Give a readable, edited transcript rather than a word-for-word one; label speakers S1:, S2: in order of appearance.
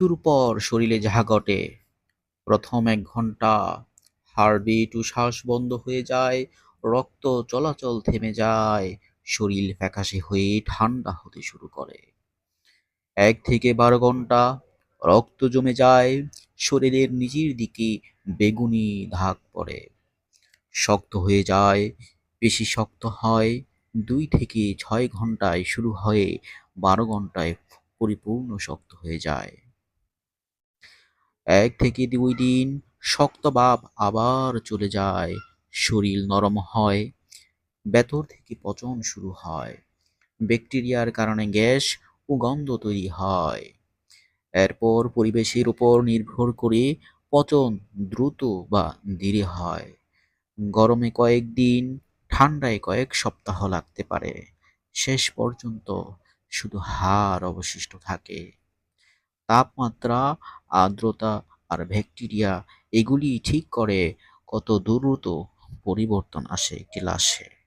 S1: মৃত্যুর পর শরীরে যাহা ঘটে, প্রথম ১ ঘন্টা হার্টবিট ও শ্বাস বন্ধ হয়ে যায়, রক্ত চলাচল থেমে যায়, শরীর ফ্যাকাশে হয়ে ঠান্ডা হতে শুরু করে। ১ থেকে ১২ ঘন্টা রক্ত জমে যায়, শরীরের নিচের দিকে বেগুনি দাগ পড়ে, শক্ত হয়ে যায়, পেশি শক্ত হয়। ২ থেকে ৬ ঘন্টায় শুরু হয়ে ১২ ঘন্টায় পরিপূর্ণ শক্ত হয়ে যায়। ১ থেকে ২ দিন শক্ত ভাব আবার চলে যায়, শরীর নরম হয়, ভেতর থেকে পচন শুরু হয়, ব্যাকটেরিয়ার কারণে গ্যাস ও গন্ধ তৈরি হয়। এরপর পরিবেশের উপর নির্ভর করে পচন দ্রুত বা ধীরে হয়। গরমে কয়েকদিন, ঠান্ডায় কয়েক সপ্তাহ লাগতে পারে। শেষ পর্যন্ত শুধু হাড় অবশিষ্ট থাকে। তাপমাত্রা, আর্দ্রতা আর ব্যাকটেরিয়া এগুলি ঠিক করে কত দ্রুত পরিবর্তন আসে একটি লাশে।